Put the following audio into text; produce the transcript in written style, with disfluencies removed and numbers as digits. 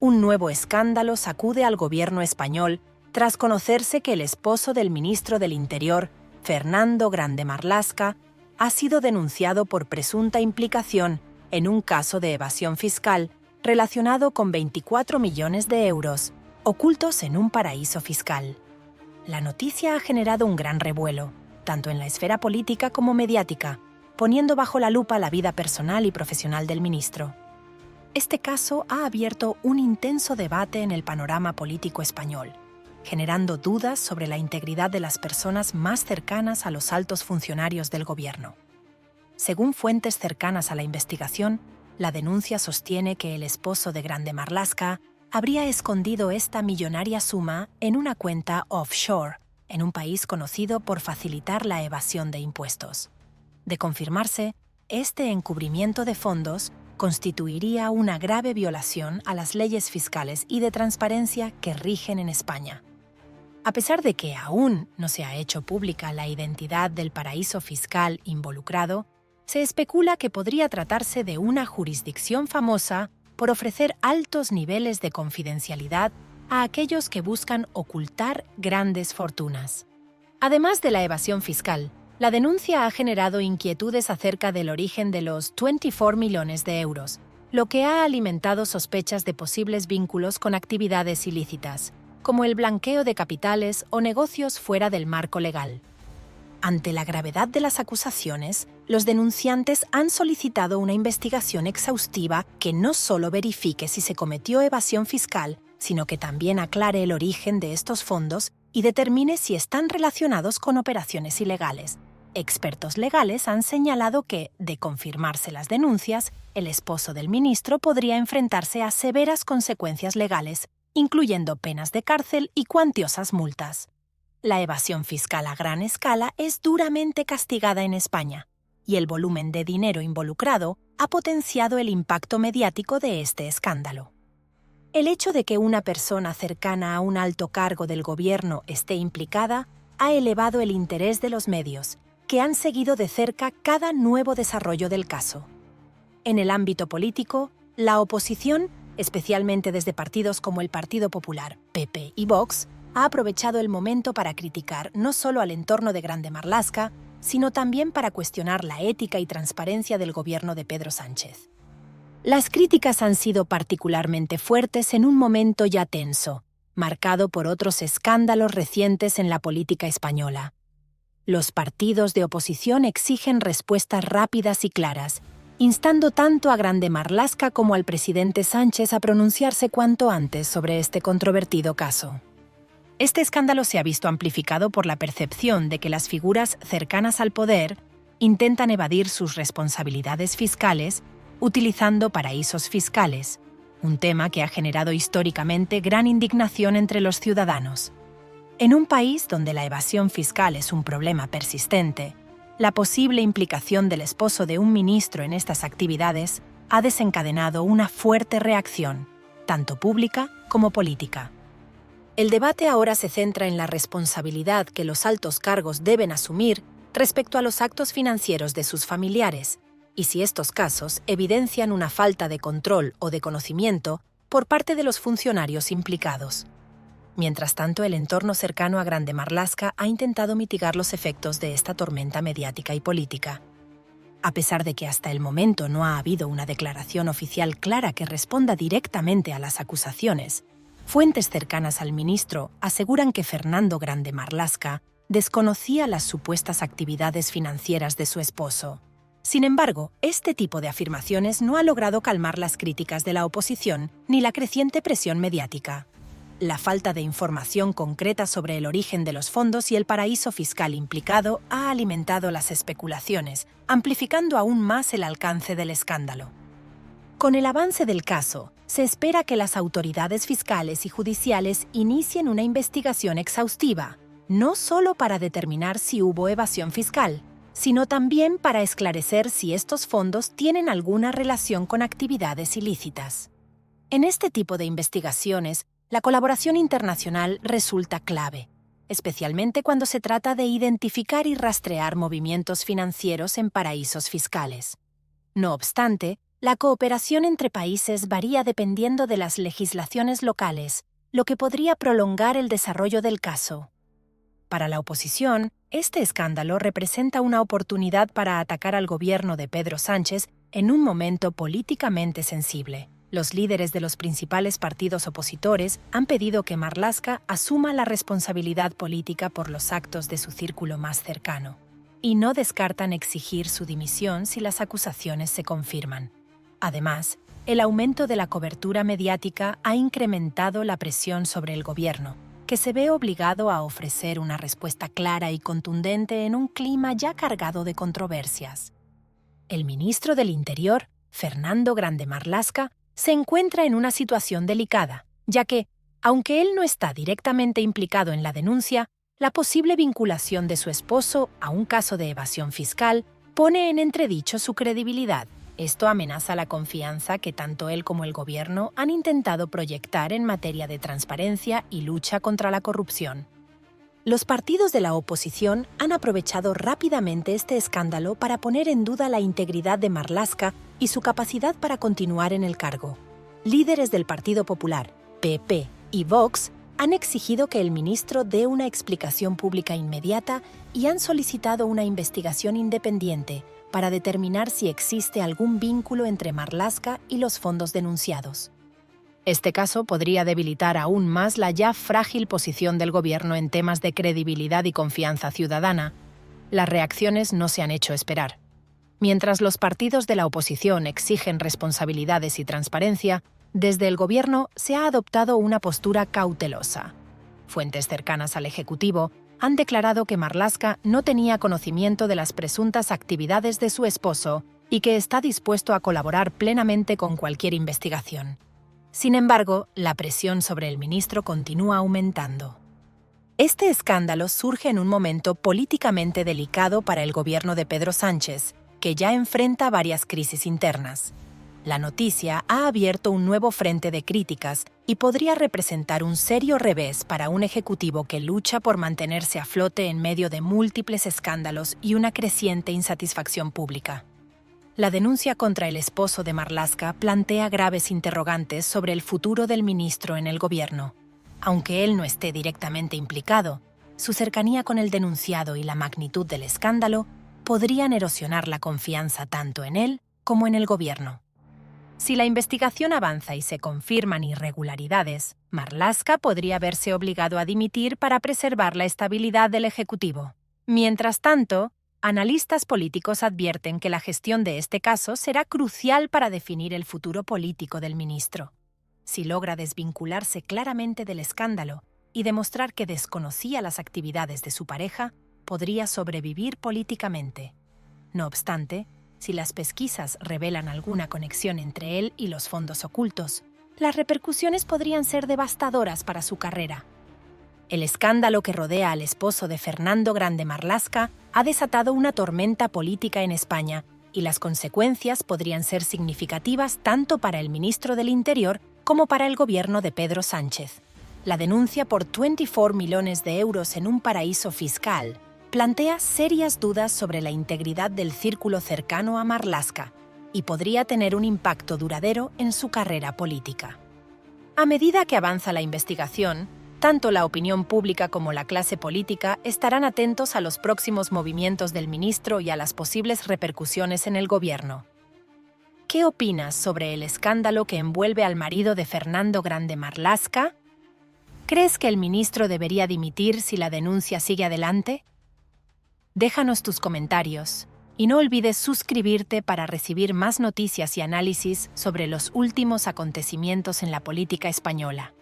Un nuevo escándalo sacude al gobierno español tras conocerse que el esposo del ministro del Interior, Fernando Grande Marlaska, ha sido denunciado por presunta implicación en un caso de evasión fiscal relacionado con 24 millones de euros ocultos en un paraíso fiscal. La noticia ha generado un gran revuelo, tanto en la esfera política como mediática, poniendo bajo la lupa la vida personal y profesional del ministro. Este caso ha abierto un intenso debate en el panorama político español, generando dudas sobre la integridad de las personas más cercanas a los altos funcionarios del gobierno. Según fuentes cercanas a la investigación, la denuncia sostiene que el esposo de Grande Marlaska habría escondido esta millonaria suma en una cuenta offshore, en un país conocido por facilitar la evasión de impuestos. De confirmarse, este encubrimiento de fondos constituiría una grave violación a las leyes fiscales y de transparencia que rigen en España. A pesar de que aún no se ha hecho pública la identidad del paraíso fiscal involucrado, se especula que podría tratarse de una jurisdicción famosa por ofrecer altos niveles de confidencialidad a aquellos que buscan ocultar grandes fortunas. Además de la evasión fiscal, la denuncia ha generado inquietudes acerca del origen de los 24 millones de euros, lo que ha alimentado sospechas de posibles vínculos con actividades ilícitas, como el blanqueo de capitales o negocios fuera del marco legal. Ante la gravedad de las acusaciones, los denunciantes han solicitado una investigación exhaustiva que no solo verifique si se cometió evasión fiscal, sino que también aclare el origen de estos fondos y determine si están relacionados con operaciones ilegales. Expertos legales han señalado que, de confirmarse las denuncias, el esposo del ministro podría enfrentarse a severas consecuencias legales, incluyendo penas de cárcel y cuantiosas multas. La evasión fiscal a gran escala es duramente castigada en España, y el volumen de dinero involucrado ha potenciado el impacto mediático de este escándalo. El hecho de que una persona cercana a un alto cargo del gobierno esté implicada ha elevado el interés de los medios, que han seguido de cerca cada nuevo desarrollo del caso. En el ámbito político, la oposición, especialmente desde partidos como el Partido Popular, PP y Vox, ha aprovechado el momento para criticar no solo al entorno de Grande Marlaska, sino también para cuestionar la ética y transparencia del gobierno de Pedro Sánchez. Las críticas han sido particularmente fuertes en un momento ya tenso, marcado por otros escándalos recientes en la política española. Los partidos de oposición exigen respuestas rápidas y claras, instando tanto a Grande Marlaska como al presidente Sánchez a pronunciarse cuanto antes sobre este controvertido caso. Este escándalo se ha visto amplificado por la percepción de que las figuras cercanas al poder intentan evadir sus responsabilidades fiscales utilizando paraísos fiscales, un tema que ha generado históricamente gran indignación entre los ciudadanos. En un país donde la evasión fiscal es un problema persistente, la posible implicación del esposo de un ministro en estas actividades ha desencadenado una fuerte reacción, tanto pública como política. El debate ahora se centra en la responsabilidad que los altos cargos deben asumir respecto a los actos financieros de sus familiares, y si estos casos evidencian una falta de control o de conocimiento por parte de los funcionarios implicados. Mientras tanto, el entorno cercano a Grande Marlaska ha intentado mitigar los efectos de esta tormenta mediática y política. A pesar de que hasta el momento no ha habido una declaración oficial clara que responda directamente a las acusaciones, fuentes cercanas al ministro aseguran que Fernando Grande Marlaska desconocía las supuestas actividades financieras de su esposo. Sin embargo, este tipo de afirmaciones no ha logrado calmar las críticas de la oposición ni la creciente presión mediática. La falta de información concreta sobre el origen de los fondos y el paraíso fiscal implicado ha alimentado las especulaciones, amplificando aún más el alcance del escándalo. Con el avance del caso, se espera que las autoridades fiscales y judiciales inicien una investigación exhaustiva, no solo para determinar si hubo evasión fiscal, sino también para esclarecer si estos fondos tienen alguna relación con actividades ilícitas. En este tipo de investigaciones, la colaboración internacional resulta clave, especialmente cuando se trata de identificar y rastrear movimientos financieros en paraísos fiscales. No obstante, La cooperación entre países varía dependiendo de las legislaciones locales, lo que podría prolongar el desarrollo del caso. Para la oposición, este escándalo representa una oportunidad para atacar al gobierno de Pedro Sánchez en un momento políticamente sensible. Los líderes de los principales partidos opositores han pedido que Marlaska asuma la responsabilidad política por los actos de su círculo más cercano, y no descartan exigir su dimisión si las acusaciones se confirman. Además, el aumento de la cobertura mediática ha incrementado la presión sobre el gobierno, que se ve obligado a ofrecer una respuesta clara y contundente en un clima ya cargado de controversias. El ministro del Interior, Fernando Grande Marlaska, se encuentra en una situación delicada, ya que, aunque él no está directamente implicado en la denuncia, la posible vinculación de su esposo a un caso de evasión fiscal pone en entredicho su credibilidad. Esto amenaza la confianza que tanto él como el gobierno han intentado proyectar en materia de transparencia y lucha contra la corrupción. Los partidos de la oposición han aprovechado rápidamente este escándalo para poner en duda la integridad de Marlaska y su capacidad para continuar en el cargo. Líderes del Partido Popular, PP y Vox han exigido que el ministro dé una explicación pública inmediata y han solicitado una investigación independiente para determinar si existe algún vínculo entre Marlaska y los fondos denunciados. Este caso podría debilitar aún más la ya frágil posición del gobierno en temas de credibilidad y confianza ciudadana. Las reacciones no se han hecho esperar. Mientras los partidos de la oposición exigen responsabilidades y transparencia, desde el gobierno se ha adoptado una postura cautelosa. Fuentes cercanas al Ejecutivo han declarado que Marlaska no tenía conocimiento de las presuntas actividades de su esposo y que está dispuesto a colaborar plenamente con cualquier investigación. Sin embargo, la presión sobre el ministro continúa aumentando. Este escándalo surge en un momento políticamente delicado para el gobierno de Pedro Sánchez, que ya enfrenta varias crisis internas. La noticia ha abierto un nuevo frente de críticas y podría representar un serio revés para un ejecutivo que lucha por mantenerse a flote en medio de múltiples escándalos y una creciente insatisfacción pública. La denuncia contra el esposo de Marlaska plantea graves interrogantes sobre el futuro del ministro en el gobierno. Aunque él no esté directamente implicado, su cercanía con el denunciado y la magnitud del escándalo podrían erosionar la confianza tanto en él como en el gobierno. Si la investigación avanza y se confirman irregularidades, Marlaska podría verse obligado a dimitir para preservar la estabilidad del Ejecutivo. Mientras tanto, analistas políticos advierten que la gestión de este caso será crucial para definir el futuro político del ministro. Si logra desvincularse claramente del escándalo y demostrar que desconocía las actividades de su pareja, podría sobrevivir políticamente. No obstante, si las pesquisas revelan alguna conexión entre él y los fondos ocultos, las repercusiones podrían ser devastadoras para su carrera. El escándalo que rodea al esposo de Fernando Grande Marlaska ha desatado una tormenta política en España y las consecuencias podrían ser significativas tanto para el ministro del Interior como para el gobierno de Pedro Sánchez. La denuncia por 24 millones de euros en un paraíso fiscal plantea serias dudas sobre la integridad del círculo cercano a Marlaska y podría tener un impacto duradero en su carrera política. A medida que avanza la investigación, tanto la opinión pública como la clase política estarán atentos a los próximos movimientos del ministro y a las posibles repercusiones en el gobierno. ¿Qué opinas sobre el escándalo que envuelve al marido de Fernando Grande Marlaska? ¿Crees que el ministro debería dimitir si la denuncia sigue adelante? Déjanos tus comentarios y no olvides suscribirte para recibir más noticias y análisis sobre los últimos acontecimientos en la política española.